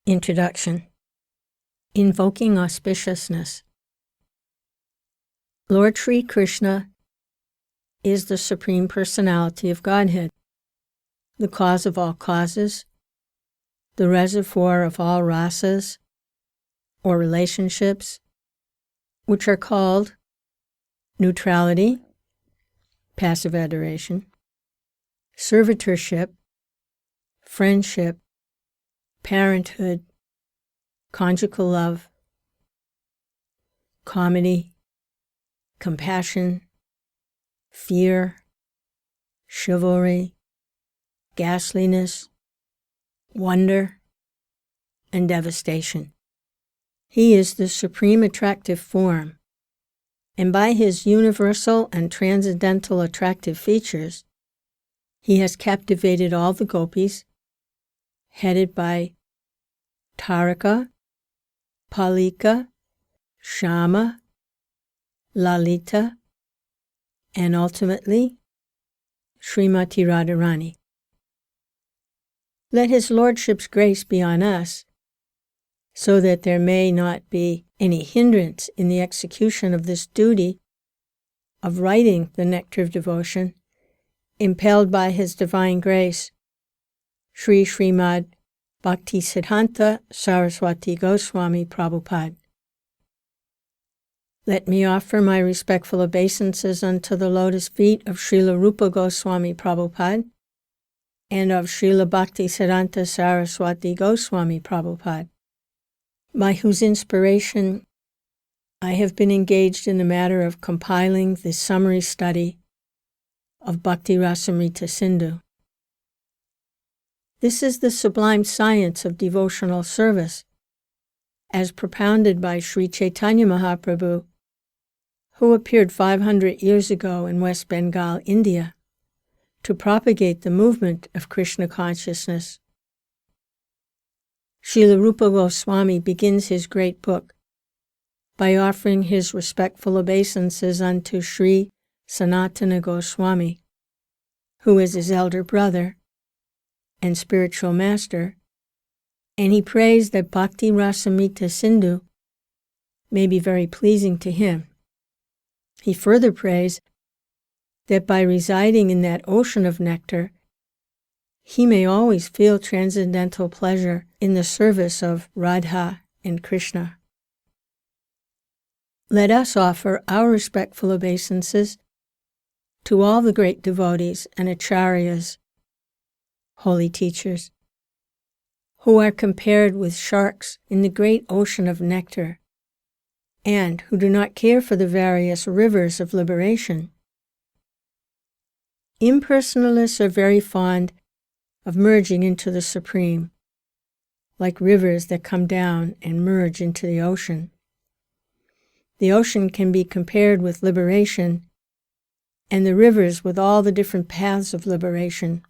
Introduction. Invoking Auspiciousness. Lord Sri Krishna is the Supreme Personality of Godhead, the cause of all causes, the reservoir of all rasas, or relationships, which are called neutrality, passive adoration, servitorship, friendship, parenthood, conjugal love, comedy, compassion, fear, chivalry, ghastliness, wonder, and devastation. He is the supreme attractive form, and by his universal and transcendental attractive features, he has captivated all the gopis, headed by Tarika, Palika, Shama, Lalita, and ultimately Srimati Radharani. Let his lordship's grace be on us, so that there may not be any hindrance in the execution of this duty of writing the Nectar of Devotion, impelled by his divine grace, Sri Srimad Bhaktisiddhanta Saraswati Goswami Prabhupada. Let me offer my respectful obeisances unto the lotus feet of Srila Rupa Goswami Prabhupada and of Srila Bhaktisiddhanta Saraswati Goswami Prabhupada, by whose inspiration I have been engaged in the matter of compiling the summary study of Bhakti Rasamrita Sindhu. This is the sublime science of devotional service, as propounded by Sri Chaitanya Mahaprabhu, who appeared 500 years ago in West Bengal, India, to propagate the movement of Krishna consciousness. Srila Rupa Goswami begins his great book by offering his respectful obeisances unto Sri Sanatana Goswami, who is his elder brother and spiritual master, and he prays that Bhakti Rasamrita Sindhu may be very pleasing to him. He further prays that by residing in that ocean of nectar, he may always feel transcendental pleasure in the service of Radha and Krishna. Let us offer our respectful obeisances to all the great devotees and acharyas, holy teachers, who are compared with sharks in the great ocean of nectar, and who do not care for the various rivers of liberation. Impersonalists are very fond of merging into the Supreme, like rivers that come down and merge into the ocean. The ocean can be compared with liberation, and the rivers with all the different paths of liberation.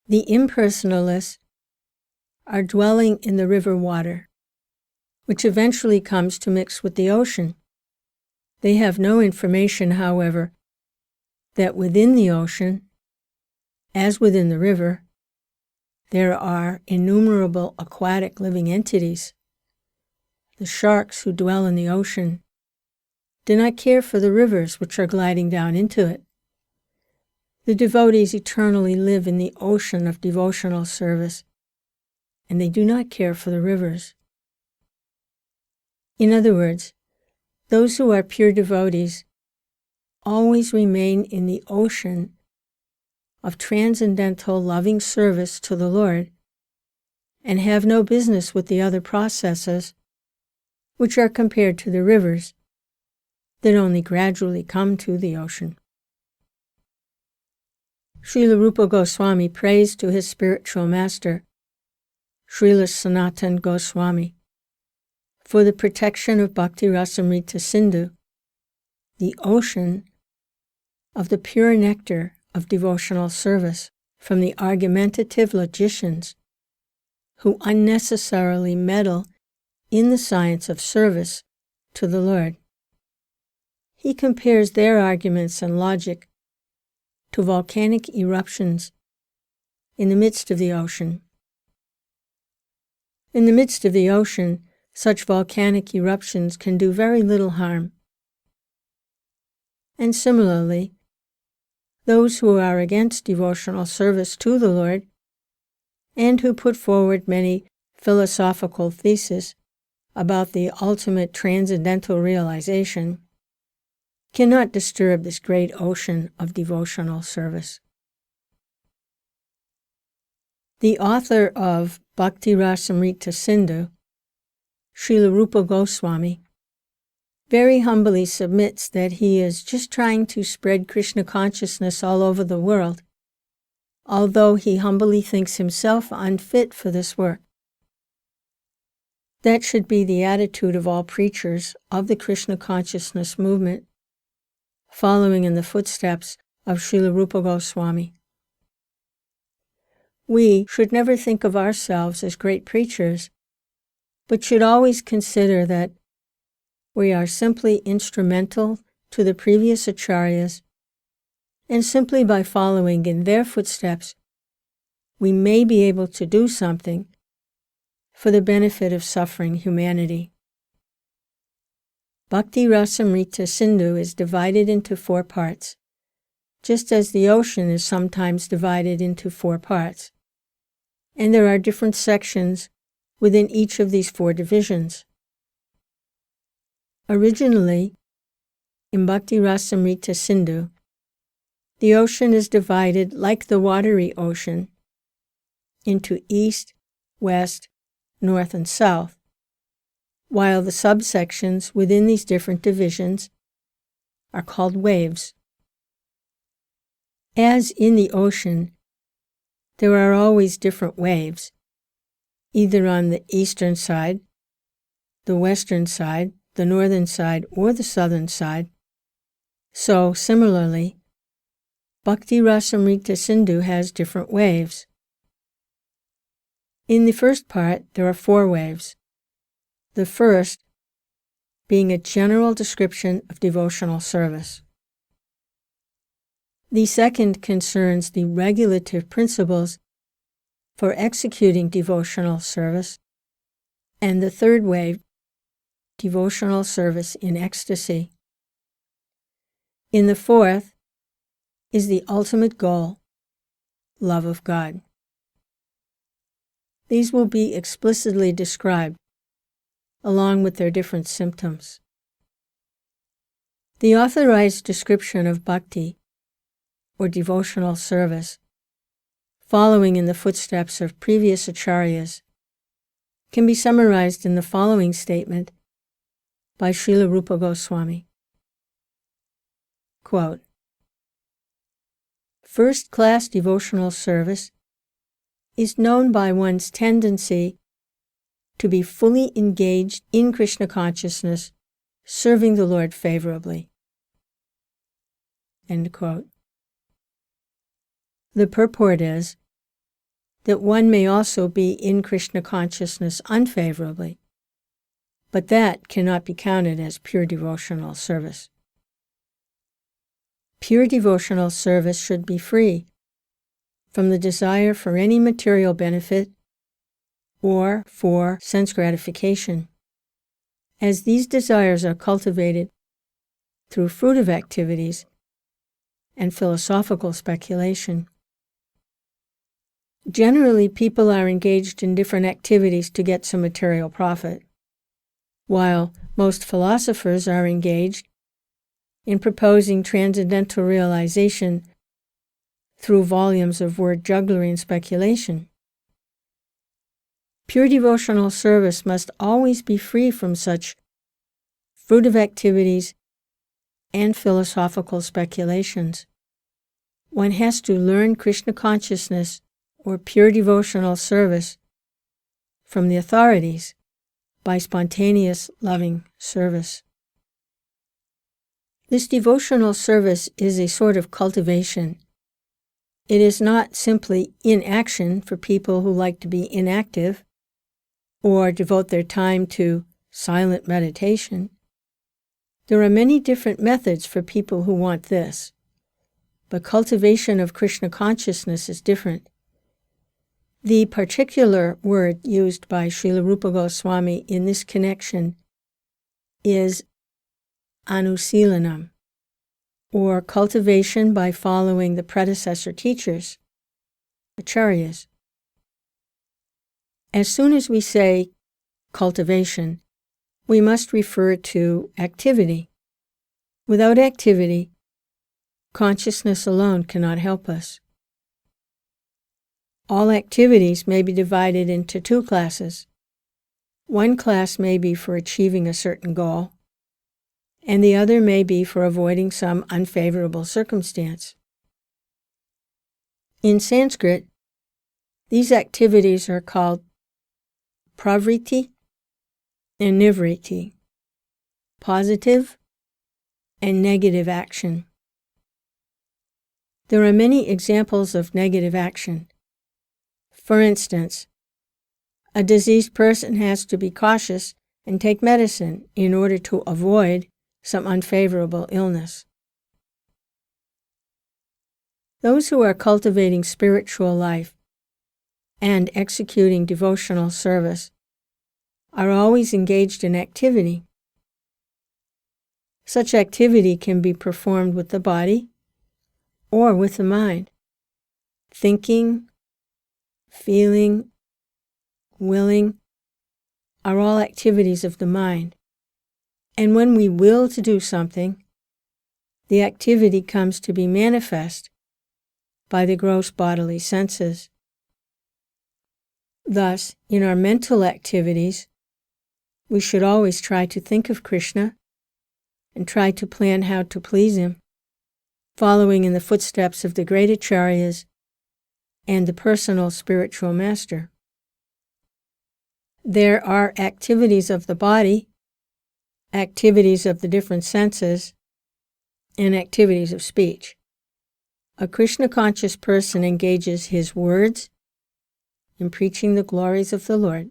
The impersonalists are dwelling in the river water, which eventually comes to mix with the ocean. They have no information, however, that within the ocean, as within the river, there are innumerable aquatic living entities. The sharks who dwell in the ocean do not care for the rivers which are gliding down into it. The devotees eternally live in the ocean of devotional service, and they do not care for the rivers. In other words, those who are pure devotees always remain in the ocean of transcendental loving service to the Lord and have no business with the other processes which are compared to the rivers that only gradually come to the ocean. Srila Rupa Goswami prays to his spiritual master, Srila Sanatana Goswami, for the protection of Bhakti Rasamrita Sindhu, the ocean of the pure nectar of devotional service, from the argumentative logicians who unnecessarily meddle in the science of service to the Lord. He compares their arguments and logic to volcanic eruptions in the midst of the ocean. In the midst of the ocean, such volcanic eruptions can do very little harm. And similarly, those who are against devotional service to the Lord and who put forward many philosophical theses about the ultimate transcendental realization cannot disturb this great ocean of devotional service. The author of Bhakti Rasamrita Sindhu, Srila Rupa Goswami, very humbly submits that he is just trying to spread Krishna consciousness all over the world, although he humbly thinks himself unfit for this work. That should be the attitude of all preachers of the Krishna consciousness movement, following in the footsteps of Srila Rupa Goswami. We should never think of ourselves as great preachers, but should always consider that we are simply instrumental to the previous acharyas, and simply by following in their footsteps, we may be able to do something for the benefit of suffering humanity. Bhakti Rasamrita Sindhu is divided into 4 parts, just as the ocean is sometimes divided into 4 parts, and there are different sections within each of these 4 divisions. Originally, in Bhakti Rasamrita Sindhu, the ocean is divided like the watery ocean into east, west, north, and south, while the subsections within these different divisions are called waves. As in the ocean, there are always different waves, either on the eastern side, the western side, the northern side, or the southern side. So, similarly, Bhakti Rasamrita Sindhu has different waves. In the first part, there are 4 waves. The first being a general description of devotional service. The second concerns the regulative principles for executing devotional service, and the third wave, devotional service in ecstasy. In the fourth is the ultimate goal, love of God. These will be explicitly described, along with their different symptoms. The authorized description of bhakti, or devotional service, following in the footsteps of previous acharyas, can be summarized in the following statement by Srila Rupa Goswami. Quote, "First-class devotional service is known by one's tendency to be fully engaged in Krishna consciousness, serving the Lord favorably." End quote. The purport is that one may also be in Krishna consciousness unfavorably, but that cannot be counted as pure devotional service. Pure devotional service should be free from the desire for any material benefit or for sense gratification, as these desires are cultivated through fruitive activities and philosophical speculation. Generally, people are engaged in different activities to get some material profit, while most philosophers are engaged in proposing transcendental realization through volumes of word jugglery and speculation. Pure devotional service must always be free from such fruitive activities and philosophical speculations. One has to learn Krishna consciousness or pure devotional service from the authorities by spontaneous loving service. This devotional service is a sort of cultivation. It is not simply inaction for people who like to be inactive or devote their time to silent meditation. There are many different methods for people who want this, but cultivation of Krishna consciousness is different. The particular word used by Srila Rupa Goswami in this connection is anusilanam, or cultivation by following the predecessor teachers, acharyas. As soon as we say cultivation, we must refer to activity. Without activity, consciousness alone cannot help us. All activities may be divided into two classes. One class may be for achieving a certain goal, and the other may be for avoiding some unfavorable circumstance. In Sanskrit, these activities are called pravriti and nivriti, positive and negative action. There are many examples of negative action. For instance, a diseased person has to be cautious and take medicine in order to avoid some unfavorable illness. Those who are cultivating spiritual life and executing devotional service are always engaged in activity. Such activity can be performed with the body or with the mind. Thinking, feeling, willing are all activities of the mind. And when we will to do something, the activity comes to be manifest by the gross bodily senses. Thus, in our mental activities, we should always try to think of Krishna and try to plan how to please him, following in the footsteps of the great acharyas and the personal spiritual master. There are activities of the body, activities of the different senses, and activities of speech. A Krishna-conscious person engages his words in preaching the glories of the Lord.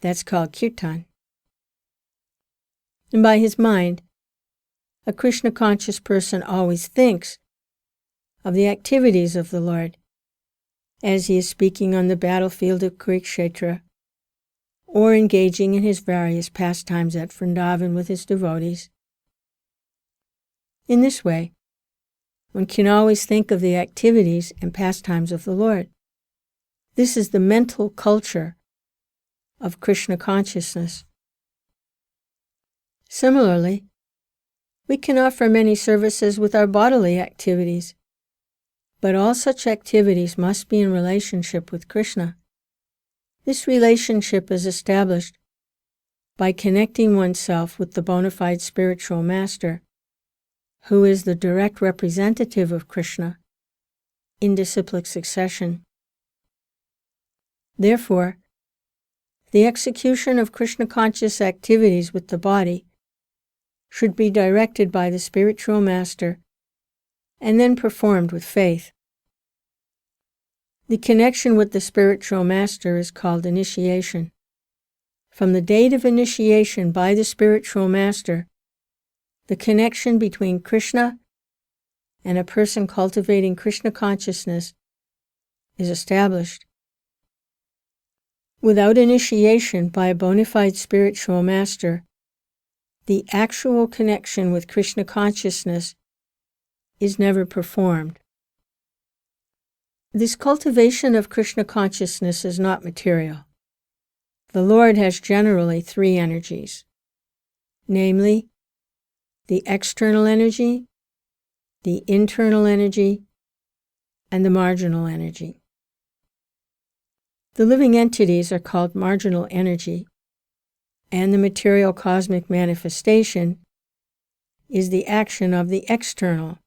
That's called kirtan. And by his mind, a Krishna-conscious person always thinks of the activities of the Lord as he is speaking on the battlefield of Kurukshetra or engaging in his various pastimes at Vrindavan with his devotees. In this way, one can always think of the activities and pastimes of the Lord. This is the mental culture of Krishna consciousness. Similarly, we can offer many services with our bodily activities, but all such activities must be in relationship with Krishna. This relationship is established by connecting oneself with the bona fide spiritual master, who is the direct representative of Krishna in disciplic succession. Therefore, the execution of Krishna-conscious activities with the body should be directed by the spiritual master and then performed with faith. The connection with the spiritual master is called initiation. From the date of initiation by the spiritual master, the connection between Krishna and a person cultivating Krishna consciousness is established. Without initiation by a bona fide spiritual master, the actual connection with Krishna consciousness is never performed. This cultivation of Krishna consciousness is not material. The Lord has generally three energies, namely, the external energy, the internal energy, and the marginal energy. The living entities are called marginal energy, and the material cosmic manifestation is the action of the external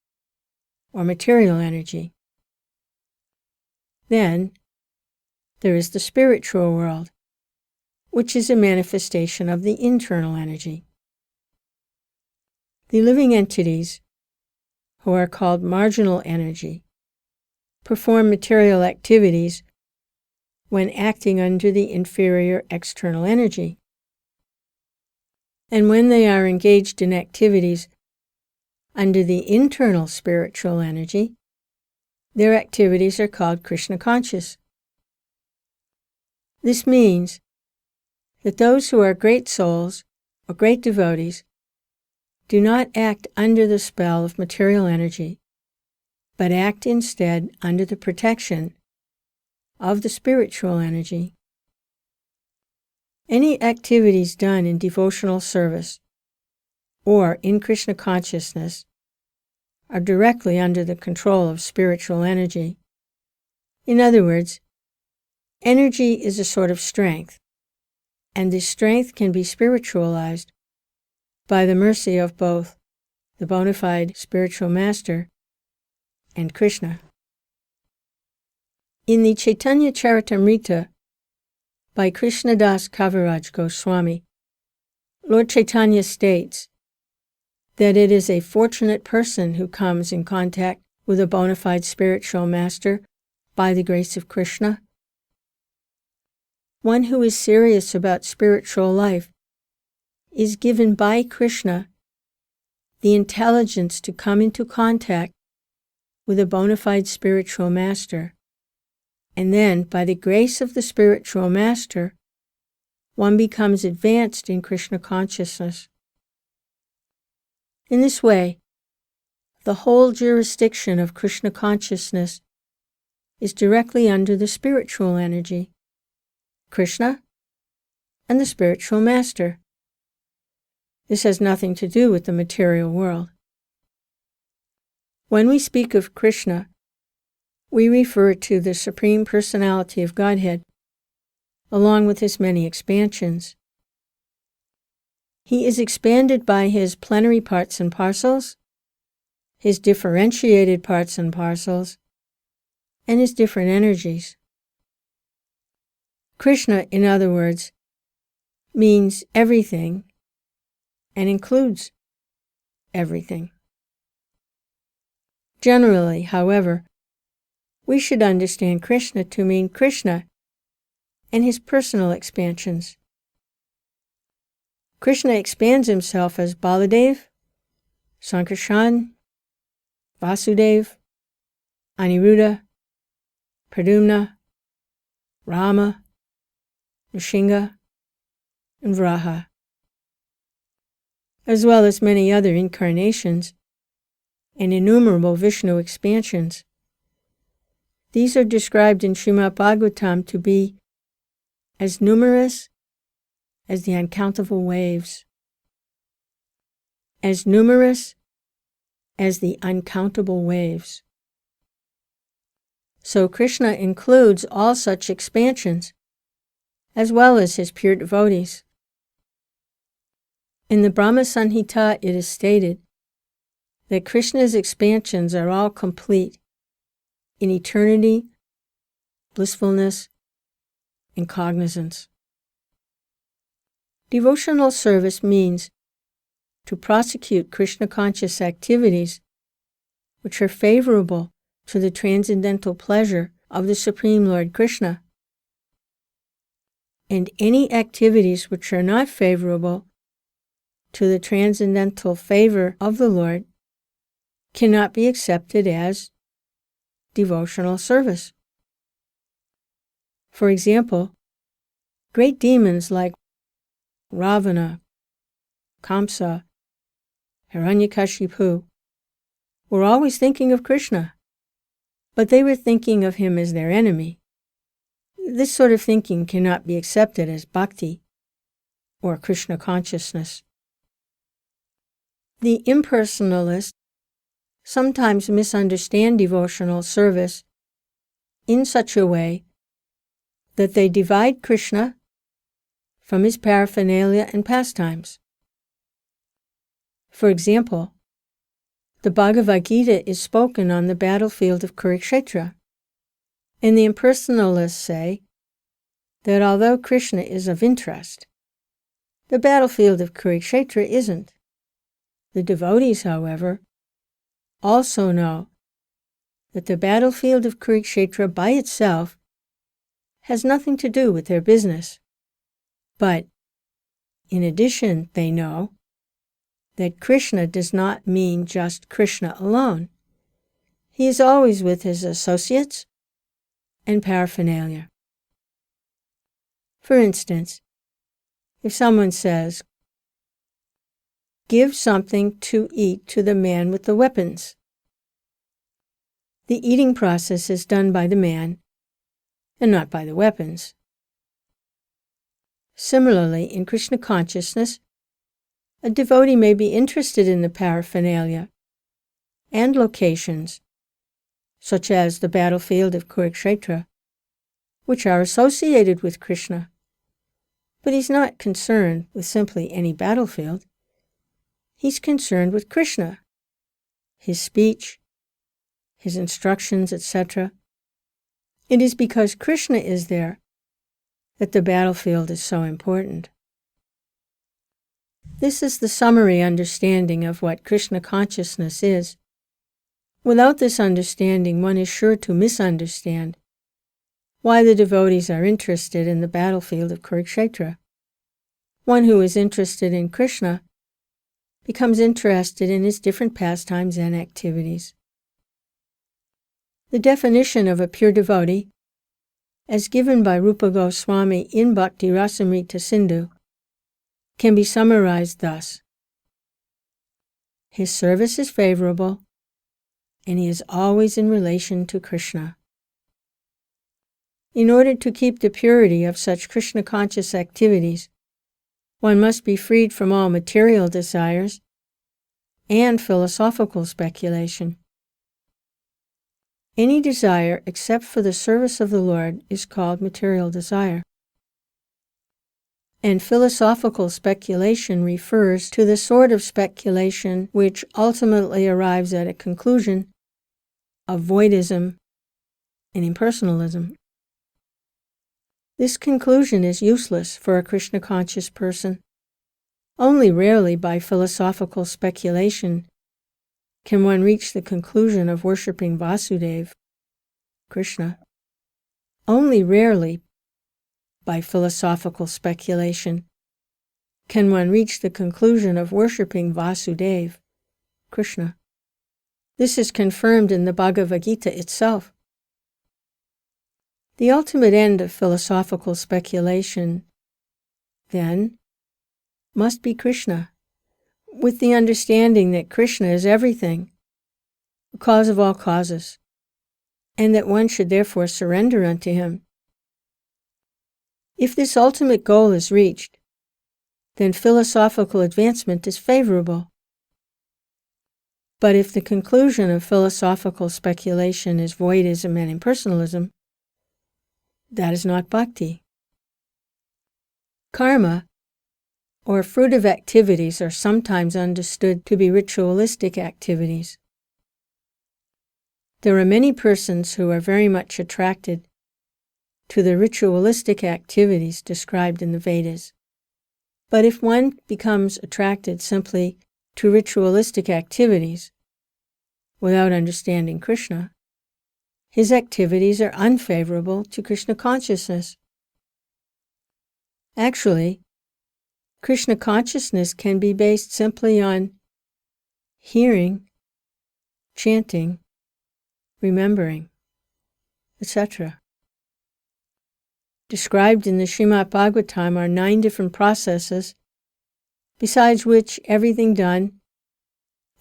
or material energy. Then, there is the spiritual world, which is a manifestation of the internal energy. The living entities, who are called marginal energy, perform material activities when acting under the inferior external energy. And when they are engaged in activities under the internal spiritual energy, their activities are called Krishna conscious. This means that those who are great souls or great devotees do not act under the spell of material energy, but act instead under the protection of the spiritual energy. Any activities done in devotional service or in Krishna consciousness are directly under the control of spiritual energy. In other words, energy is a sort of strength, and this strength can be spiritualized by the mercy of both the bona fide spiritual master and Krishna. In the Chaitanya Charitamrita by Krishnadas Kaviraj Goswami, Lord Chaitanya states that it is a fortunate person who comes in contact with a bona fide spiritual master by the grace of Krishna. One who is serious about spiritual life is given by Krishna the intelligence to come into contact with a bona fide spiritual master, and then, by the grace of the spiritual master, one becomes advanced in Krishna consciousness. In this way, the whole jurisdiction of Krishna consciousness is directly under the spiritual energy, Krishna, and the spiritual master. This has nothing to do with the material world. When we speak of Krishna, we refer to the Supreme Personality of Godhead, along with his many expansions. He is expanded by his plenary parts and parcels, his differentiated parts and parcels, and his different energies. Krishna, in other words, means everything and includes everything. Generally, however, we should understand Krishna to mean Krishna and his personal expansions. Krishna expands himself as Baladev, Sankarshan, Vasudev, Aniruddha, Pradyumna, Rama, Nrsimha, and Varaha, as well as many other incarnations and innumerable Vishnu expansions. These are described in Srimad Bhagavatam to be as numerous as the uncountable waves. As numerous as the uncountable waves. So Krishna includes all such expansions, as well as his pure devotees. In the Brahma Samhita it is stated that Krishna's expansions are all complete in eternity, blissfulness, and cognizance. Devotional service means to prosecute Krishna-conscious activities which are favorable to the transcendental pleasure of the Supreme Lord Krishna, and any activities which are not favorable to the transcendental favor of the Lord cannot be accepted as devotional service. For example, great demons like Ravana, Kamsa, Hiranyakashipu were always thinking of Krishna, but they were thinking of him as their enemy. This sort of thinking cannot be accepted as bhakti or Krishna consciousness. The impersonalists sometimes misunderstand devotional service in such a way that they divide Krishna from his paraphernalia and pastimes. For example, the Bhagavad Gita is spoken on the battlefield of Kurukshetra, and the impersonalists say that although Krishna is of interest, the battlefield of Kurukshetra isn't. The devotees, however, also know that the battlefield of Kurukshetra by itself has nothing to do with their business. But, in addition, they know that Krishna does not mean just Krishna alone. He is always with his associates and paraphernalia. For instance, if someone says, "Give something to eat to the man with the weapons," the eating process is done by the man and not by the weapons. Similarly, in Krishna consciousness, a devotee may be interested in the paraphernalia and locations, such as the battlefield of Kurukshetra, which are associated with Krishna, but he's not concerned with simply any battlefield. He's concerned with Krishna, his speech, his instructions, etc. It is because Krishna is there that the battlefield is so important. This is the summary understanding of what Krishna consciousness is. Without this understanding, one is sure to misunderstand why the devotees are interested in the battlefield of Kurukshetra. One who is interested in Krishna becomes interested in his different pastimes and activities. The definition of a pure devotee, as given by Rupa Goswami in Bhakti Rasamrita Sindhu, can be summarized thus: his service is favorable, and he is always in relation to Krishna. In order to keep the purity of such Krishna-conscious activities, one must be freed from all material desires and philosophical speculation. Any desire except for the service of the Lord is called material desire. And philosophical speculation refers to the sort of speculation which ultimately arrives at a conclusion of voidism and impersonalism. This conclusion is useless for a Krishna-conscious person. Only rarely by philosophical speculation can one reach the conclusion of worshipping Vasudeva, Krishna. Only rarely by philosophical speculation can one reach the conclusion of worshipping Vasudeva, Krishna. This is confirmed in the Bhagavad Gita itself. The ultimate end of philosophical speculation, then, must be Krishna, with the understanding that Krishna is everything, the cause of all causes, and that one should therefore surrender unto him. If this ultimate goal is reached, then philosophical advancement is favorable. But if the conclusion of philosophical speculation is voidism and impersonalism, that is not bhakti. Karma, or fruitive activities, are sometimes understood to be ritualistic activities. There are many persons who are very much attracted to the ritualistic activities described in the Vedas. But if one becomes attracted simply to ritualistic activities without understanding Krishna, his activities are unfavorable to Krishna consciousness. Actually, Krishna consciousness can be based simply on hearing, chanting, remembering, etc. Described in the Srimad Bhagavatam are 9 different processes, besides which everything done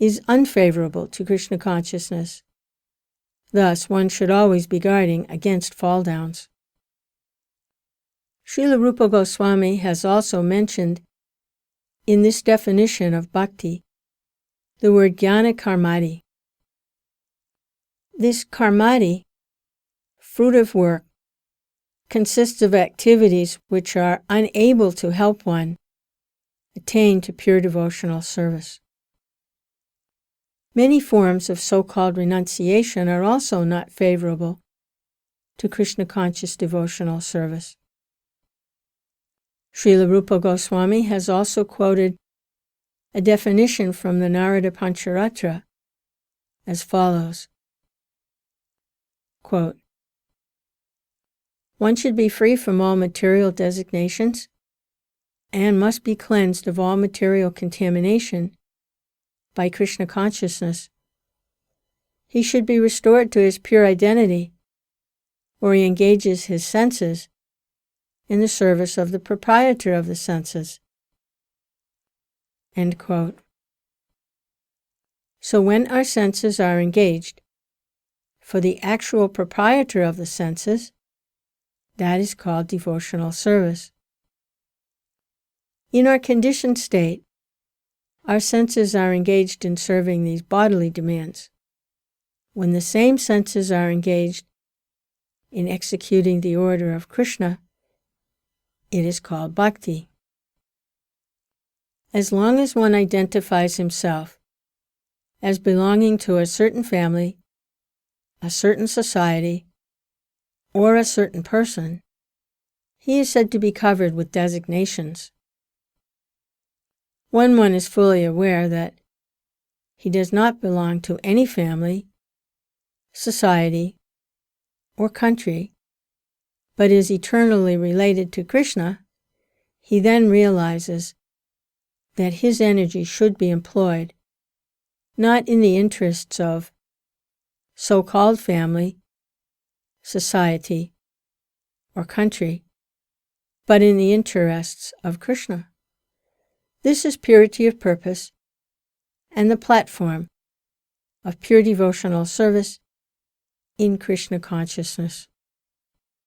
is unfavorable to Krishna consciousness. Thus, one should always be guarding against fall-downs. Srila Rupa Goswami has also mentioned in this definition of bhakti the word jnana karmati. This karmati, fruitive work, consists of activities which are unable to help one attain to pure devotional service. Many forms of so-called renunciation are also not favorable to Krishna-conscious devotional service. Srila Rupa Goswami has also quoted a definition from the Narada Pancharatra as follows, quote, "One should be free from all material designations and must be cleansed of all material contamination by Krishna consciousness. He should be restored to his pure identity, or he engages his senses in the service of the proprietor of the senses." End quote. So when our senses are engaged for the actual proprietor of the senses, that is called devotional service. In our conditioned state, our senses are engaged in serving these bodily demands. When the same senses are engaged in executing the order of Krsna, it is called bhakti. As long as one identifies himself as belonging to a certain family, a certain society, or a certain person, he is said to be covered with designations. When one is fully aware that he does not belong to any family, society, or country, but is eternally related to Krsna, he then realizes that his energy should be employed not in the interests of so-called family, society, or country, but in the interests of Krsna. This is purity of purpose and the platform of pure devotional service in Krishna consciousness.